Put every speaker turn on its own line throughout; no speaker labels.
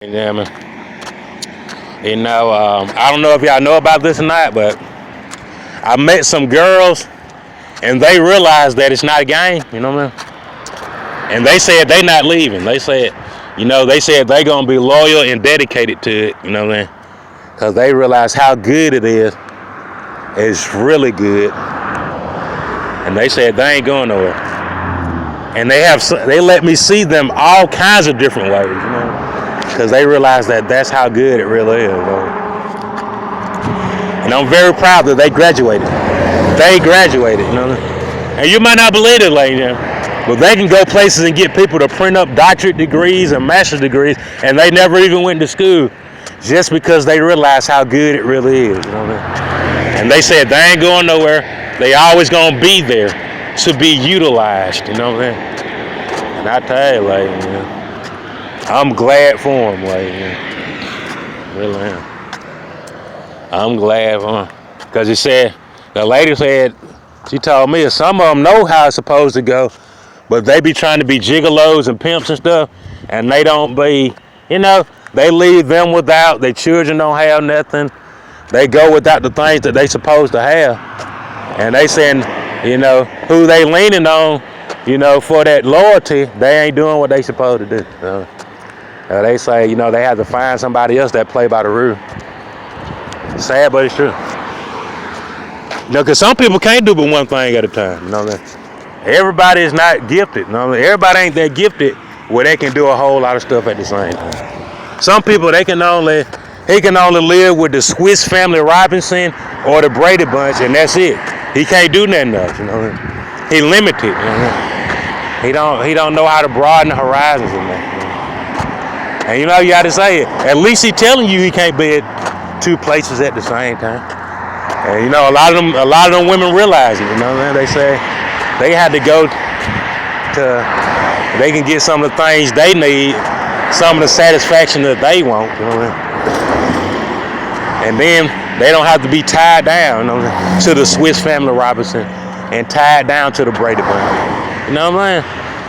Yeah, man. I don't know if y'all know about this or not, but I met some girls and they realized that it's not a game, you know what I mean? And they said they not leaving. They said they gonna be loyal and dedicated to it, you know what I mean? Cause they realize how good it is. It's really good. And they said they ain't going nowhere. And they let me see them all kinds of different ways, you know? Because they realize that that's how good it really is. And I'm very proud that they graduated. They graduated, you know. And you might not believe it, ladies, but they can go places and get people to print up doctorate degrees and master's degrees, and they never even went to school, just because they realize how good it really is, you know what I mean? And they said they ain't going nowhere. They always gonna be there to be utilized, you know what I mean? And I tell you, ladies, I'm glad for him, really am. I'm glad for him. Because the lady said, she told me some of them know how it's supposed to go, but they be trying to be gigolos and pimps and stuff, and they don't be, they leave them without, their children don't have nothing. They go without the things that they supposed to have. And they saying, who they leaning on, for that loyalty, they ain't doing what they supposed to do. They say, they have to find somebody else that play by the rule. Sad, but it's true. Because some people can't do but one thing at a time. Everybody is not gifted. Everybody ain't that gifted where they can do a whole lot of stuff at the same time. Some people, he can only live with the Swiss Family Robinson or the Brady Bunch, and that's it. He can't do nothing else. He limited. He don't know how to broaden the horizons in that. And you got to say it. At least he telling you he can't be at two places at the same time. And a lot of them women realize it. They say they had to go to, they can get some of the things they need, some of the satisfaction that they want. And then they don't have to be tied down to the Swiss Family Robinson and tied down to the Brady Bunch. You know what I'm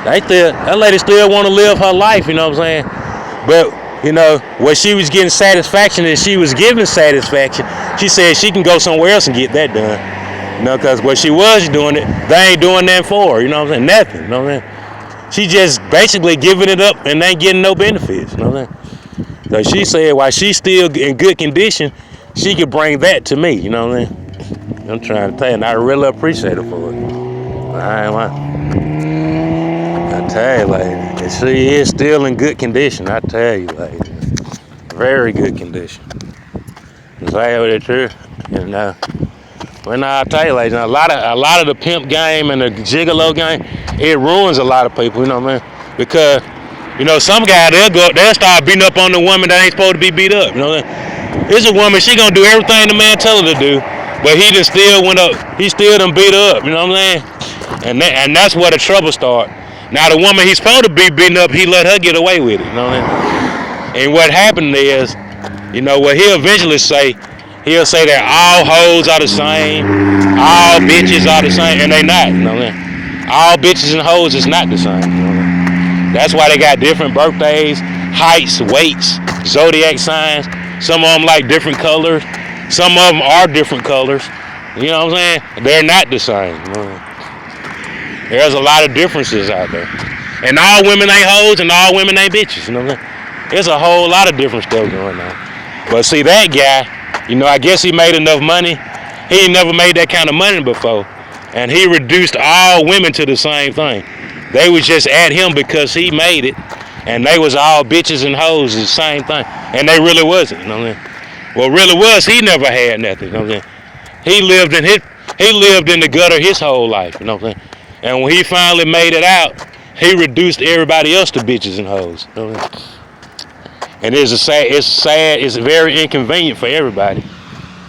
saying? That lady still want to live her life. You know what I'm saying? But, where she was getting satisfaction and she was giving satisfaction, she said she can go somewhere else and get that done. Because what she was doing it, they ain't doing that for her. You know what I'm saying? Nothing. You know what I'm saying? She just basically giving it up and ain't getting no benefits. You know what I'm saying? So she said while she's still in good condition, she could bring that to me. You know what I'm saying? I'm trying to tell you, and I really appreciate her for it. I ain't lying. I tell you, lady, she is still in good condition. I tell you, lady, very good condition. Is that true? When I tell you, lady, a lot of the pimp game and the gigolo game, it ruins a lot of people. You know what I mean? Because some guy they'll start beating up on the woman that ain't supposed to be beat up. You know what I mean? It's a woman, she gonna do everything the man tell her to do, but he just still went up. He still done beat her up. You know what I'm saying? And that's where the trouble start. Now the woman he's supposed to be beating up, he let her get away with it. You know what I mean? And what happened is, what he'll eventually say, he'll say that all hoes are the same, all bitches are the same, and they not. You know what I mean? All bitches and hoes is not the same. You know what I mean? That's why they got different birthdays, heights, weights, zodiac signs. Some of them like different colors. Some of them are different colors. You know what I'm saying? They're not the same. You know what I mean? There's a lot of differences out there. And all women ain't hoes and all women ain't bitches. You know what I mean? There's a whole lot of different stuff going on. But see, that guy, I guess he made enough money. He ain't never made that kind of money before. And he reduced all women to the same thing. They was just at him because he made it. And they was all bitches and hoes, the same thing. And they really wasn't. You know what I mean? What really was, he never had nothing. You know what I'm saying? He lived in the gutter his whole life. You know what I'm saying? And when he finally made it out, he reduced everybody else to bitches and hoes. You know what I mean? And it's sad, it's very inconvenient for everybody.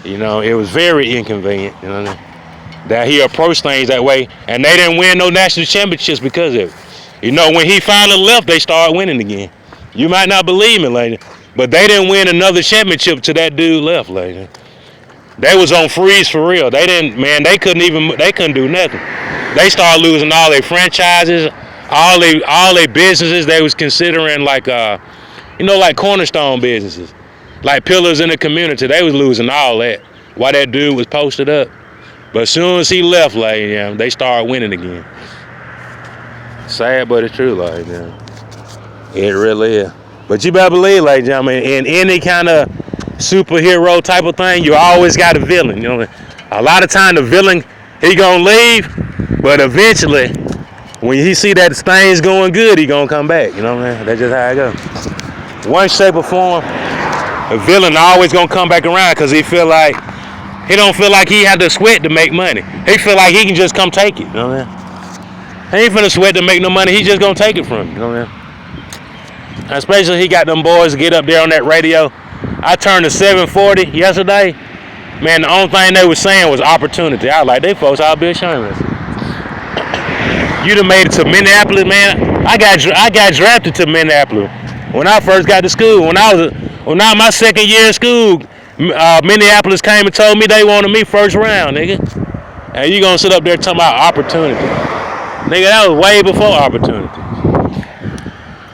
It was very inconvenient, that he approached things that way, and they didn't win no national championships because of it. When he finally left, they started winning again. You might not believe me, lady, but they didn't win another championship till that dude left, lady. They was on freeze for real. They couldn't do nothing. They started losing all their franchises, all their businesses. They was considering like cornerstone businesses, like pillars in the community. They was losing all that. Why that dude was posted up. But as soon as he left, like, they started winning again. Sad, but it's true, like, it really is. But you better believe, like, in any kind of superhero type of thing, you always got a villain. A lot of time the villain, he gonna leave, but eventually, when he see that things going good, he gonna come back. You know what I mean? That's just how it goes. One shape or form, the villain always gonna come back around because he don't feel like he had to sweat to make money. He feel like he can just come take it. You know what I mean? He ain't finna sweat to make no money. He just gonna take it from you. You know what I mean? Especially he got them boys get up there on that radio. I turned to 740 yesterday. Man, the only thing they was saying was opportunity. I was like, they folks, I'll be ashamed of. You done made it to Minneapolis, man. I got drafted to Minneapolis when I first got to school. When I was my second year in school, Minneapolis came and told me they wanted me first round, nigga. And you gonna sit up there talking about opportunity. Nigga, that was way before opportunity.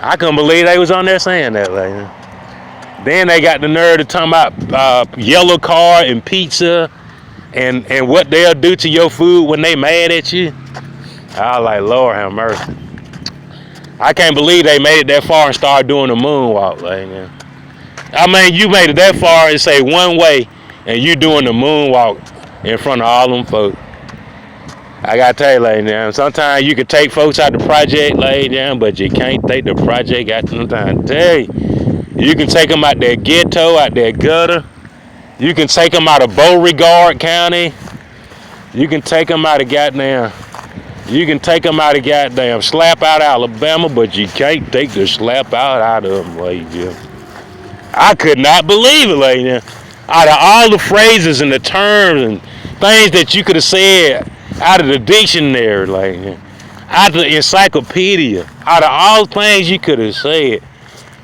I couldn't believe they was on there saying that. Like, then they got the nerve to talk about yellow card and pizza and what they'll do to your food when they mad at you. I was like, Lord have mercy. I can't believe they made it that far and started doing the moonwalk. Like, I mean, you made it that far and say one way, and you doing the moonwalk in front of all them folks. I gotta tell you, like, sometimes you can take folks out the project, like, but you can't take the project out. Sometimes, tell you can take them out that ghetto, out that gutter. You can take them out of Beauregard County. You can take them out of goddamn Slap Out, Alabama, but you can't take the slap out of them, like, I could not believe it, like, out of all the phrases and the terms and things that you could have said out of the dictionary, like, out of the encyclopedia, out of all things you could have said,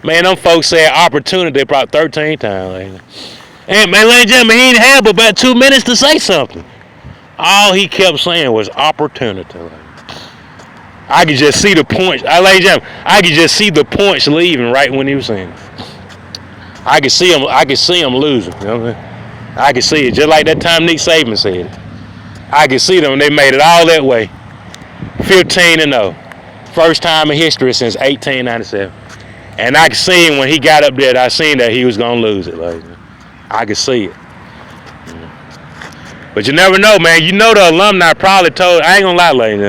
man, them folks said opportunity about 13 times, like, and man, ladies and gentlemen, he didn't have about 2 minutes to say something. All he kept saying was opportunity. Like, I could just see the points. I could just see the points leaving right when he was saying it. I could see him losing. You know what I mean? I could see it just like that time Nick Saban said it. I could see them. They made it all that way. 15-0, first time in history since 1897. And I could see him when he got up there. I seen that he was gonna lose it. Like, I could see it. But you never know, man. You know the alumni probably told. I ain't gonna lie, like,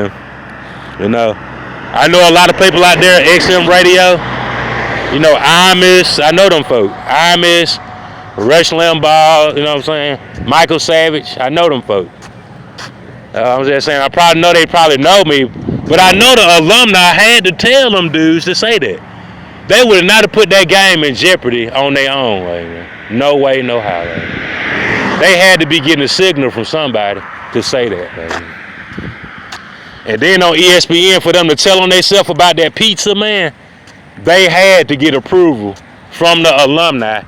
I know a lot of people out there at XM Radio. Imus, I know them folk. Imus, Rush Limbaugh, you know what I'm saying? Michael Savage, I know them folk. I'm just saying, I probably know they probably know me, but I know the alumni had to tell them dudes to say that. They would not have put that game in jeopardy on their own. Like, no way, no how. Like, they had to be getting a signal from somebody to say that. Like. And then on ESPN, for them to tell on themselves about that pizza, man, they had to get approval from the alumni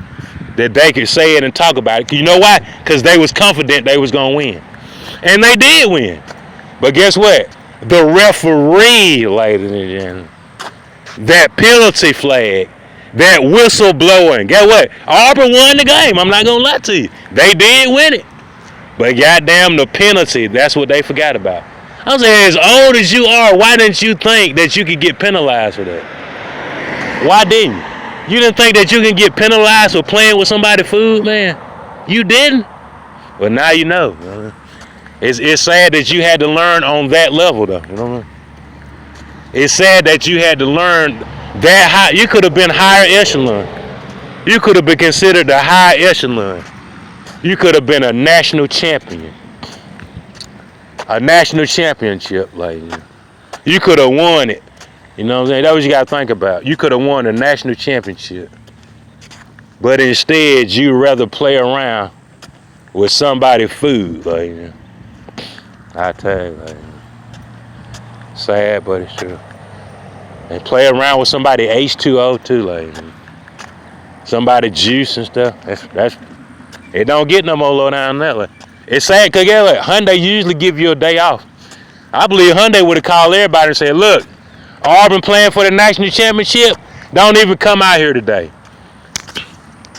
that they could say it and talk about it. You know why? Because they was confident they was going to win. And they did win. But guess what? The referee, ladies and gentlemen, that penalty flag, that whistle blowing, guess what? Auburn won the game. I'm not going to lie to you. They did win it. But goddamn, the penalty, that's what they forgot about. I was saying, as old as you are, why didn't you think that you could get penalized for that? Why didn't you? You didn't think that you can get penalized for playing with somebody's food, man? You didn't? Well, now you know. It's sad that you had to learn on that level, though. You know what I mean? It's sad that you had to learn that high. You could have been higher echelon. You could have been considered the high echelon. You could have been a national champion. A national championship, like, you could have won it. You know what I'm saying? That's what you got to think about. You could have won a national championship. But instead, you rather play around with somebody's food. Like, I tell you, like, sad, but it's true. And play around with somebody H2O too, like, somebody juice and stuff. That's it don't get no more low down that way. It's sad because Hyundai usually give you a day off. I believe Hyundai would have called everybody and said, look, Auburn playing for the national championship. don't even come out here today.